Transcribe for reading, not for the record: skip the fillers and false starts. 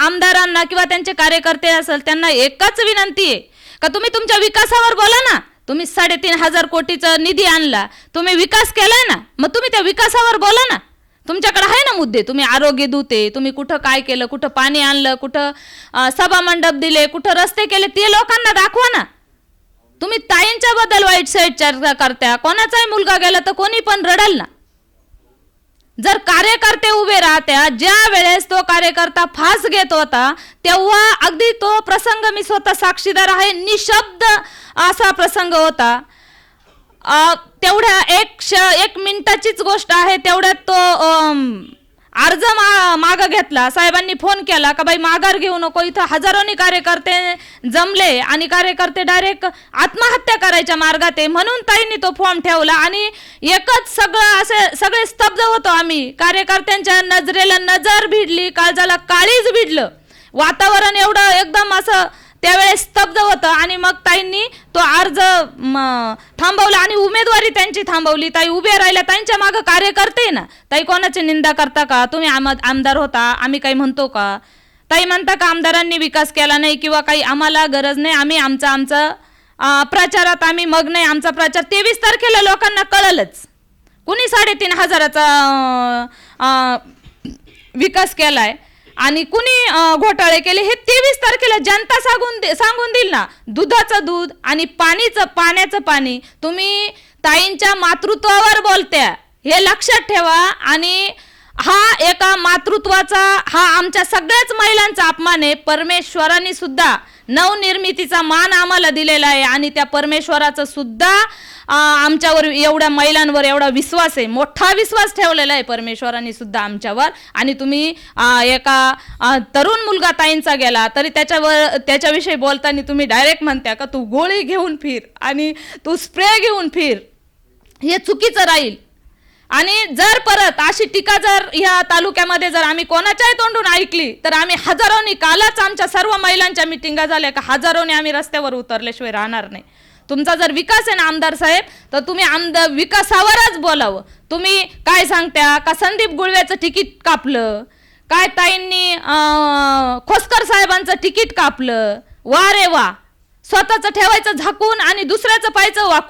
आमदारांना किंवा त्यांचे कार्यकर्ते असेल त्यांना एकच विनंती आहे का तुम्ही तुमच्या विकासावर बोला ना. तुम्ही 3,500 कोटीचा निधी आणला, तुम्ही विकास केलाय ना, मग तुम्ही त्या विकासावर बोला ना. तुमच्याकडे आहे ना मुद्दे. तुम्ही आरोग्य दूते, तुम्ही कुठं काय केलं, कुठं पाणी आणलं, कुठं सभा मंडप दिले, कुठं रस्ते केले, ते लोकांना दाखवा ना. तुम्ही ताईंच्या बद्दल वाईट साईड चर्चा करता. कोणाचाही मुलगा गेला तर कोणी पण रडल ना. जर कार्यकर्ते उभे राहत्या, ज्या वेळेस तो कार्यकर्ता फास घेत होता तेव्हा अगदी तो प्रसंग मी स्वतः साक्षीदार आहे, निशब्द असा प्रसंग होता. तेवढ्या एक मिनिटाचीच गोष्ट आहे, तेवढ्यात तो अर्ज माग घेतला. साहेबांनी फोन केला का बाई माघार घेऊ नको, इथं हजारोनी कार्यकर्ते जमले आणि कार्यकर्ते डायरेक्ट आत्महत्या करायच्या मार्गात आहे, म्हणून ताईंनी तो फॉर्म ठेवला. आणि एकच सगळे स्तब्ध होतो आम्ही. कार्यकर्त्यांच्या नजरेला नजर भिडली, काळजाला काळीज भिडलं. वातावरण एवढं एकदम असं त्यावेळेस स्तब्ध होतं. आणि मग ताईंनी तो अर्ज थांबवला आणि उमेदवारी त्यांची थांबवली. ताई उभे राहिल्या, ताईंच्या मागं कार्यकर्ते ना. ताई कोणाची निंदा करता का? तुम्ही आमदार होता, आम्ही काही म्हणतो का? ताई म्हणता का आमदारांनी विकास केला नाही किंवा काही आम्हाला गरज नाही, आम्ही आमचा प्रचारात आम्ही मग नाही. आमचा प्रचार 23 तारखेला लोकांना कळलंच. कुणी 3,500चा विकास केलाय आणि कुणी घोटाळे केले हे 23 तारखेला जनता सांगून देईल ना. दुधाचं दूध आणि पाण्याचं पाणी. तुम्ही ताईंच्या मातृत्वावर बोलत्या हे लक्षात ठेवा. आणि हा एका मातृत्वाचा, हा आमच्या सगळ्याच महिलांचा अपमान आहे. परमेश्वरांनी सुद्धा नवनिर्मितीचा मान आम्हाला दिलेला आहे आणि त्या परमेश्वराचं सुद्धा आमच्यावर, एवढ्या महिलांवर एवढा विश्वास आहे, मोठा विश्वास ठेवलेला आहे परमेश्वरांनी सुद्धा आमच्यावर. आणि तुम्ही एका तरुण मुलगा ताईंचा गेला तरी त्याच्याविषयी बोलताना तुम्ही डायरेक्ट म्हणत्या का तू गोळी घेऊन फिर आणि तू स्प्रे घेऊन फिर, हे चुकीचं राहील. आणि जर परत अशी टीका जर ह्या तालुक्यामध्ये जर आम्ही कोणाच्याही तोंडून ऐकली तर आम्ही हजारोनी, कालच आमच्या सर्व महिलांच्या मिटिंगा झाल्या का हजारोनी आम्ही रस्त्यावर उतरल्याशिवाय राहणार नाही. तुमचा जर विकास आहे ना आमदार साहेब, तर तुम्ही विकासावरच बोलावं. तुम्ही काय सांगत्या का संदीप गुळवेचं तिकीट कापलं, काय ताईंनी खोसकर साहेबांचं तिकीट कापलं. वा रे वा, स्वतःचं ठेवायचं झाकून आणि दुसऱ्याचं पाहायचं वाकून.